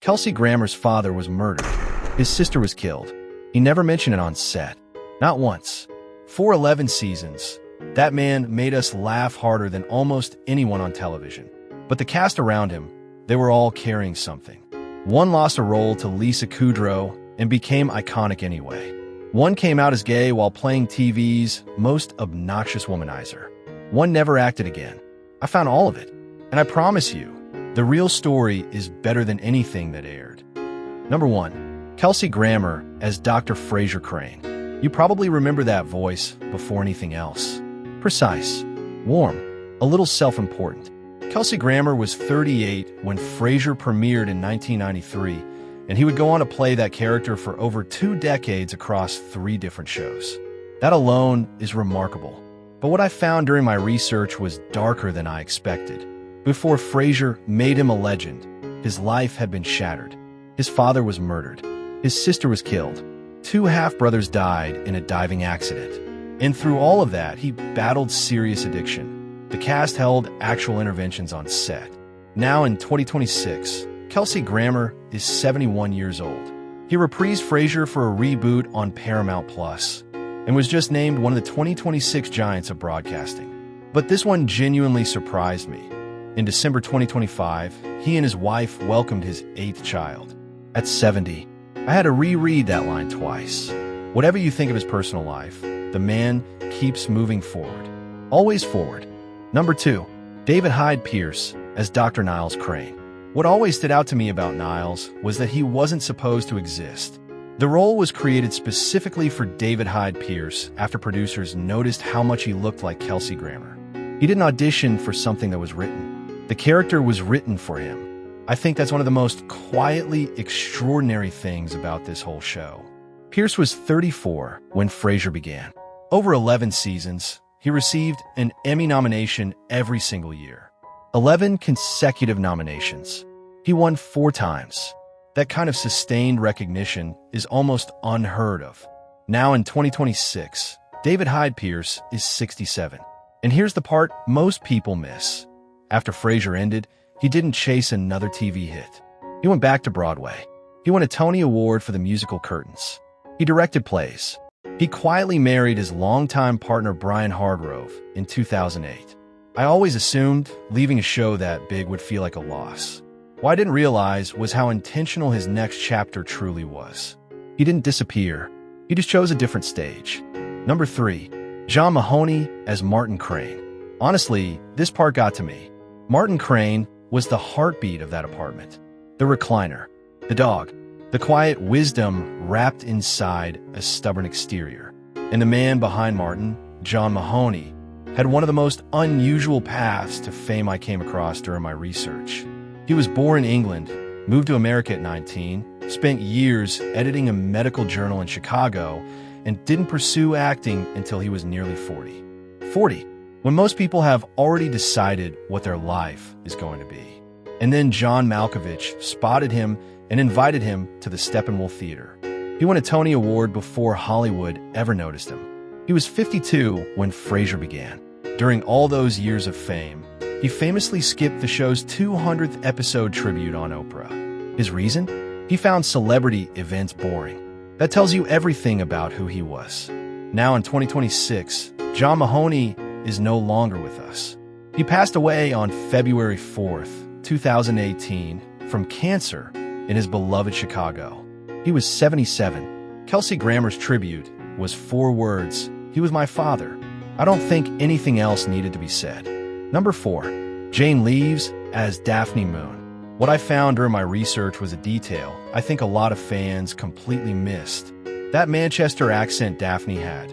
Kelsey Grammer's father was murdered. His sister was killed. He never mentioned it on set. Not once. For 11 seasons, that man made us laugh harder than almost anyone on television. But the cast around him, they were all carrying something. One lost a role to Lisa Kudrow and became iconic anyway. One came out as gay while playing TV's most obnoxious womanizer. One never acted again. I found all of it. And I promise you, the real story is better than anything that aired. Number 1. Kelsey Grammer as Dr. Frasier Crane. You probably remember that voice before anything else. Precise, warm, a little self-important. Kelsey Grammer was 38 when Frasier premiered in 1993, and he would go on to play that character for over 2 decades across 3 different shows. That alone is remarkable. But what I found during my research was darker than I expected. Before Frasier made him a legend, his life had been shattered. His father was murdered. His sister was killed. 2 half-brothers died in a diving accident. And through all of that, he battled serious addiction. The cast held actual interventions on set. Now in 2026, Kelsey Grammer is 71 years old. He reprised Frasier for a reboot on Paramount Plus and was just named one of the 2026 Giants of Broadcasting. But this one genuinely surprised me. In December 2025, he and his wife welcomed his 8th child. At 70, I had to reread that line twice. Whatever you think of his personal life, the man keeps moving forward. Always forward. Number 2. David Hyde Pierce as Dr. Niles Crane. What always stood out to me about Niles was that he wasn't supposed to exist. The role was created specifically for David Hyde Pierce after producers noticed how much he looked like Kelsey Grammer. He didn't audition for something that was written. The character was written for him. I think that's one of the most quietly extraordinary things about this whole show. Pierce was 34 when Frasier began. Over 11 seasons, he received an Emmy nomination every single year. 11 consecutive nominations. He won 4 times. That kind of sustained recognition is almost unheard of. Now in 2026, David Hyde Pierce is 67. And here's the part most people miss. After Frasier ended, he didn't chase another TV hit. He went back to Broadway. He won a Tony Award for the musical Curtains. He directed plays. He quietly married his longtime partner Brian Hargrove in 2008. I always assumed leaving a show that big would feel like a loss. What I didn't realize was how intentional his next chapter truly was. He didn't disappear. He just chose a different stage. Number 3. John Mahoney as Martin Crane. Honestly, this part got to me. Martin Crane was the heartbeat of that apartment. The recliner, the dog, the quiet wisdom wrapped inside a stubborn exterior. And the man behind Martin, John Mahoney, had one of the most unusual paths to fame I came across during my research. He was born in England, moved to America at 19, spent years editing a medical journal in Chicago, and didn't pursue acting until he was nearly 40. 40, when most people have already decided what their life is going to be. And then John Malkovich spotted him and invited him to the Steppenwolf Theater. He won a Tony Award before Hollywood ever noticed him. He was 52 when Frasier began. During all those years of fame, he famously skipped the show's 200th episode tribute on Oprah. His reason? He found celebrity events boring. That tells you everything about who he was. Now in 2026, John Mahoney is no longer with us. He passed away on February 4th, 2018, from cancer in his beloved Chicago. He was 77. Kelsey Grammer's tribute was 4 words. He was my father. I don't think anything else needed to be said. Number 4. Jane Leeves as Daphne Moon. What I found during my research was a detail I think a lot of fans completely missed. That Manchester accent Daphne had.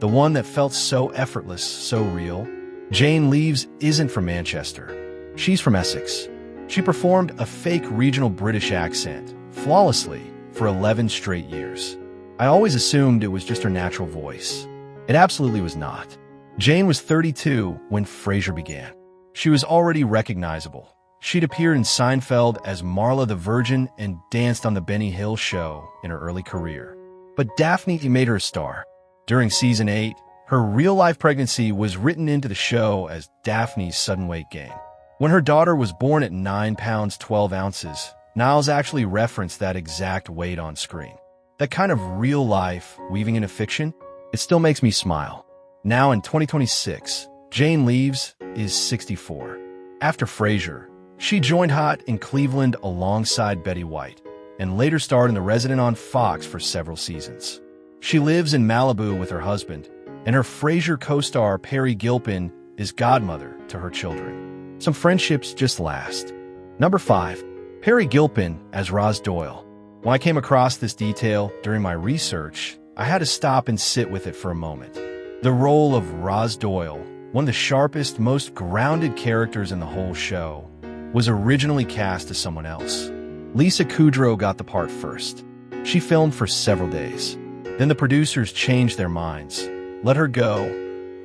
The one that felt so effortless, so real. Jane Leeves isn't from Manchester. She's from Essex. She performed a fake regional British accent, flawlessly, for 11 straight years. I always assumed it was just her natural voice. It absolutely was not. Jane was 32 when Frasier began. She was already recognizable. She'd appeared in Seinfeld as Marla the Virgin and danced on the Benny Hill show in her early career. But Daphne made her a star. During season 8, her real-life pregnancy was written into the show as Daphne's sudden weight gain. When her daughter was born at 9 pounds 12 ounces, Niles actually referenced that exact weight on screen. That kind of real life weaving into fiction, it still makes me smile. Now in 2026, Jane Leeves is 64. After Frasier, she joined Hot in Cleveland alongside Betty White, and later starred in The Resident on Fox for several seasons. She lives in Malibu with her husband, and her Frasier co-star Peri Gilpin is godmother to her children. Some friendships just last. Number 5. Peri Gilpin as Roz Doyle. When I came across this detail during my research, I had to stop and sit with it for a moment. The role of Roz Doyle, one of the sharpest, most grounded characters in the whole show, was originally cast as someone else. Lisa Kudrow got the part first. She filmed for several days. Then the producers changed their minds, let her go,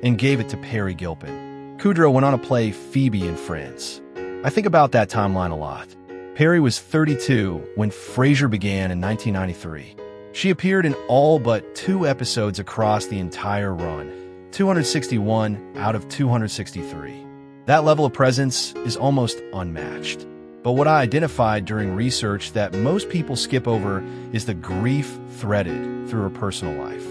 and gave it to Peri Gilpin. Kudrow went on to play Phoebe in Friends. I think about that timeline a lot. Peri was 32 when Frasier began in 1993. She appeared in all but 2 episodes across the entire run, 261 out of 263. That level of presence is almost unmatched. But what I identified during research that most people skip over is the grief threaded through her personal life.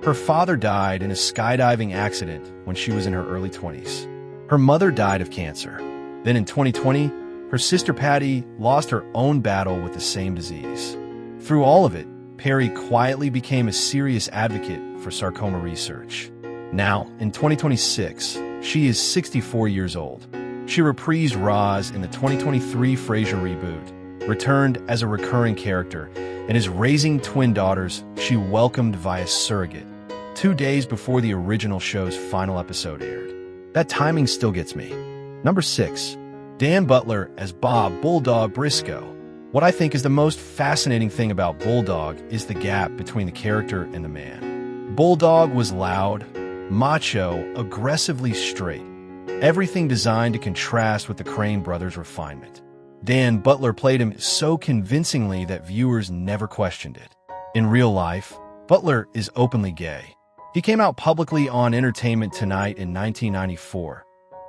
Her father died in a skydiving accident when she was in her early 20s. Her mother died of cancer. Then in 2020, her sister Patty lost her own battle with the same disease. Through all of it, Peri quietly became a serious advocate for sarcoma research. Now, in 2026, she is 64 years old. She reprised Roz in the 2023 Frasier reboot, returned as a recurring character, and is raising twin daughters she welcomed via surrogate, 2 days before the original show's final episode aired. That timing still gets me. Number 6. Dan Butler as Bob Bulldog Briscoe. What I think is the most fascinating thing about Bulldog is the gap between the character and the man. Bulldog was loud, macho, aggressively straight. Everything designed to contrast with the Crane brothers' refinement. Dan Butler played him so convincingly that viewers never questioned it. In real life, Butler is openly gay. He came out publicly on Entertainment Tonight in 1994,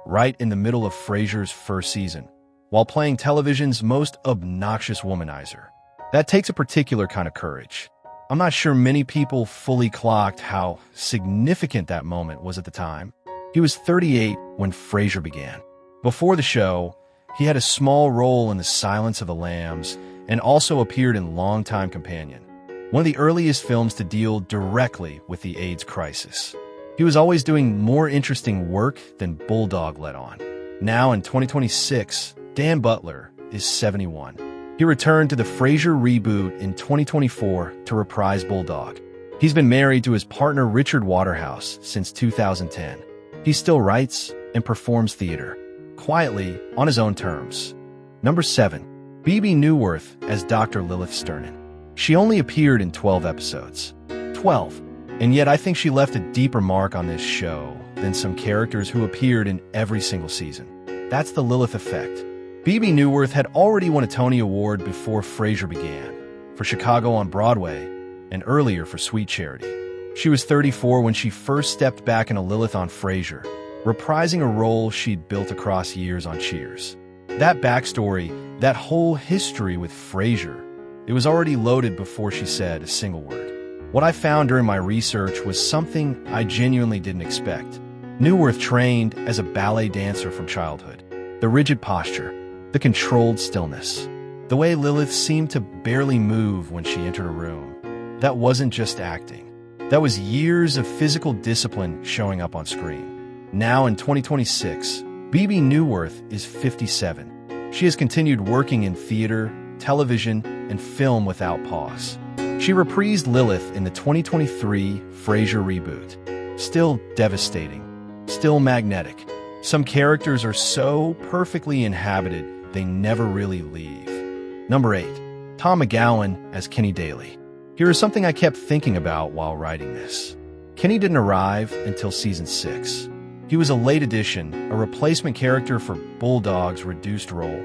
right in the middle of Frasier's first season, while playing television's most obnoxious womanizer. That takes a particular kind of courage. I'm not sure many people fully clocked how significant that moment was at the time. He was 38 when Frasier began. Before the show, he had a small role in The Silence of the Lambs and also appeared in Longtime Companion, one of the earliest films to deal directly with the AIDS crisis. He was always doing more interesting work than Bulldog let on. Now in 2026, Dan Butler is 71. He returned to the Frasier reboot in 2024 to reprise Bulldog. He's been married to his partner Richard Waterhouse since 2010. He still writes and performs theater, quietly on his own terms. Number 7. Bebe Neuwirth as Dr. Lilith Sternin. She only appeared in 12 episodes. 12. And yet I think she left a deeper mark on this show than some characters who appeared in every single season. That's the Lilith effect. Bebe Neuwirth had already won a Tony Award before Frasier began, for Chicago on Broadway, and earlier for Sweet Charity. She was 34 when she first stepped back in a Lilith on Frasier, reprising a role she'd built across years on Cheers. That backstory, that whole history with Frasier, it was already loaded before she said a single word. What I found during my research was something I genuinely didn't expect. Neuwirth trained as a ballet dancer from childhood. The rigid posture, the controlled stillness, the way Lilith seemed to barely move when she entered a room. That wasn't just acting. That was years of physical discipline showing up on screen. Now in 2026, Bebe Neuwirth is 57. She has continued working in theater, television, and film without pause. She reprised Lilith in the 2023 Frasier reboot. Still devastating, still magnetic. Some characters are so perfectly inhabited, they never really leave. Number 8. Tom McGowan as Kenny Daly. Here is something I kept thinking about while writing this. Kenny didn't arrive until season 6. He was a late addition, a replacement character for Bulldog's reduced role,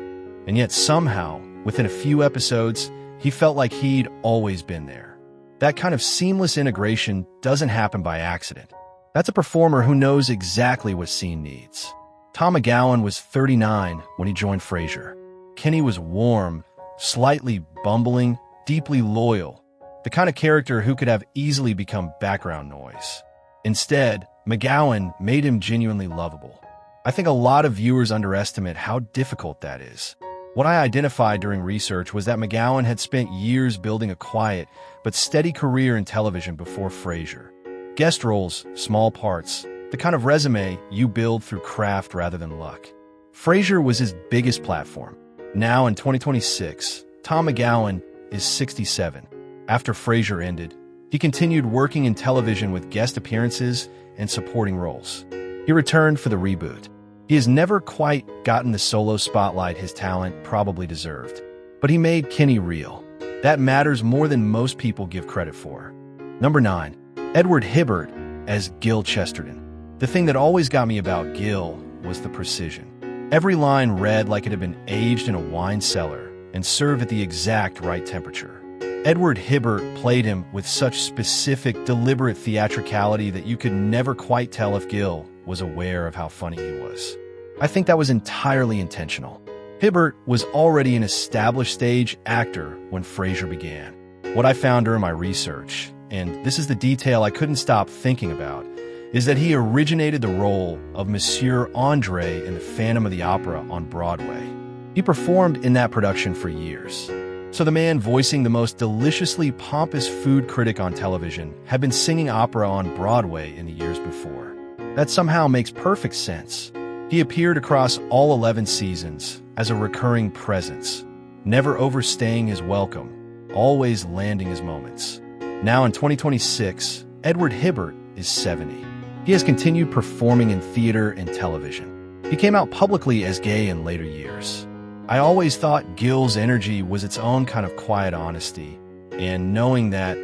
and yet somehow, within a few episodes, he felt like he'd always been there. That kind of seamless integration doesn't happen by accident. That's a performer who knows exactly what scene needs. Tom McGowan was 39 when he joined Frasier. Kenny was warm, slightly bumbling, deeply loyal, the kind of character who could have easily become background noise. Instead, McGowan made him genuinely lovable. I think a lot of viewers underestimate how difficult that is. What I identified during research was that McGowan had spent years building a quiet but steady career in television before Frasier. Guest roles, small parts, the kind of resume you build through craft rather than luck. Frasier was his biggest platform. Now in 2026, Tom McGowan is 67. After Frasier ended, he continued working in television with guest appearances and supporting roles. He returned for the reboot. He has never quite gotten the solo spotlight his talent probably deserved, but he made Kenny real. That matters more than most people give credit for. Number 9. Edward Hibbert as Gil Chesterton. The thing that always got me about Gil was the precision. Every line read like it had been aged in a wine cellar and served at the exact right temperature. Edward Hibbert played him with such specific, deliberate theatricality that you could never quite tell if Gil was aware of how funny he was. I think that was entirely intentional. Hibbert was already an established stage actor when Frasier began. What I found during my research, and this is the detail I couldn't stop thinking about, is that he originated the role of Monsieur Andre in The Phantom of the Opera on Broadway. He performed in that production for years. So the man voicing the most deliciously pompous food critic on television had been singing opera on Broadway in the years before. That somehow makes perfect sense. He appeared across all 11 seasons as a recurring presence, never overstaying his welcome, always landing his moments. Now in 2026, Edward Hibbert is 70. He has continued performing in theater and television. He came out publicly as gay in later years. I always thought Gil's energy was its own kind of quiet honesty, and knowing that,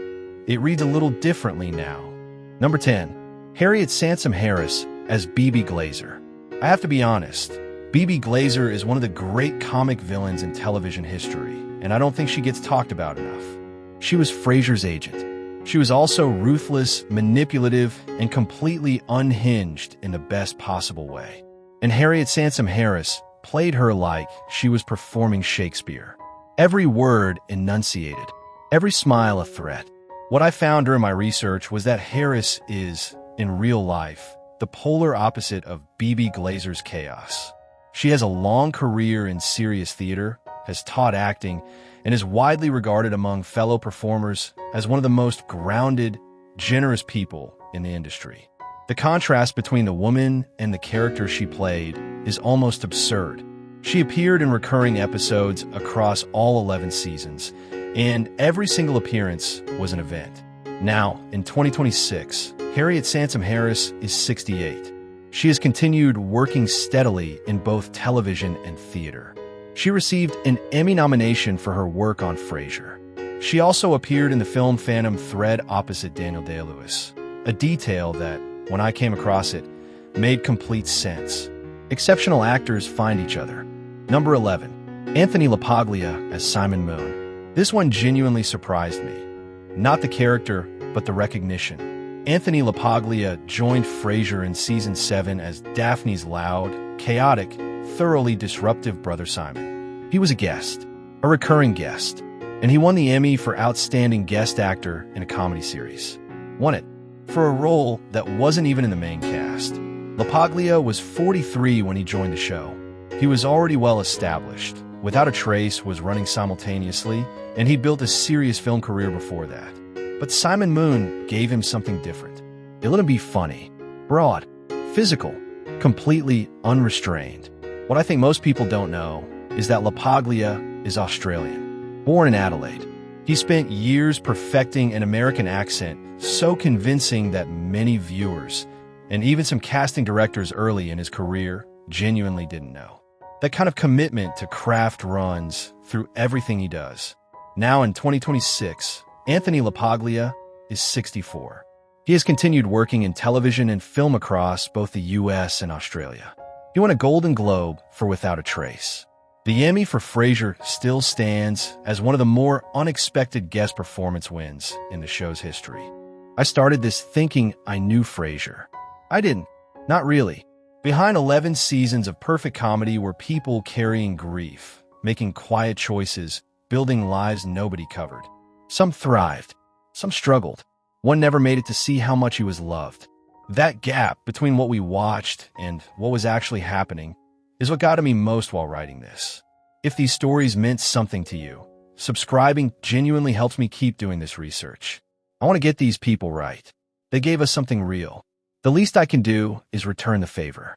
it reads a little differently now. Number 10. Harriet Sansom Harris as Bebe Glazer. I have to be honest, Bebe Glazer is one of the great comic villains in television history, and I don't think she gets talked about enough. She was Frasier's agent. She was also ruthless, manipulative, and completely unhinged in the best possible way. And Harriet Sansom Harris played her like she was performing Shakespeare. Every word enunciated, every smile a threat. What I found during my research was that Harris is, in real life, the polar opposite of Bebe Glazer's chaos. She has a long career in serious theater, has taught acting, and is widely regarded among fellow performers as one of the most grounded, generous people in the industry. The contrast between the woman and the character she played is almost absurd. She appeared in recurring episodes across all 11 seasons, and every single appearance was an event. Now, in 2026, Harriet Sansom Harris is 68. She has continued working steadily in both television and theater. She received an Emmy nomination for her work on Frasier. She also appeared in the film Phantom Thread opposite Daniel Day-Lewis, a detail that, when I came across it, made complete sense. Exceptional actors find each other. Number 11. Anthony LaPaglia as Simon Moon. This one genuinely surprised me. Not the character, but the recognition. Anthony LaPaglia joined Frasier in Season 7 as Daphne's loud, chaotic, thoroughly disruptive brother Simon. He was a guest, a recurring guest, and he won the Emmy for Outstanding Guest Actor in a Comedy Series. Won it for a role that wasn't even in the main cast. LaPaglia was 43 when he joined the show. He was already well established. Without a Trace was running simultaneously, and he'd built a serious film career before that. But Simon Moon gave him something different. It let him be funny, broad, physical, completely unrestrained. What I think most people don't know is that LaPaglia is Australian, born in Adelaide. He spent years perfecting an American accent so convincing that many viewers, and even some casting directors early in his career, genuinely didn't know. That kind of commitment to craft runs through everything he does. Now in 2026, Anthony LaPaglia is 64. He has continued working in television and film across both the US and Australia. He won a Golden Globe for Without a Trace. The Emmy for Frasier still stands as one of the more unexpected guest performance wins in the show's history. I started this thinking I knew Frasier. I didn't. Not really. Behind 11 seasons of perfect comedy were people carrying grief, making quiet choices, building lives nobody covered. Some thrived, some struggled. One never made it to see how much he was loved. That gap between what we watched and what was actually happening is what got to me most while writing this. If these stories meant something to you, subscribing genuinely helps me keep doing this research. I want to get these people right. They gave us something real. The least I can do is return the favor.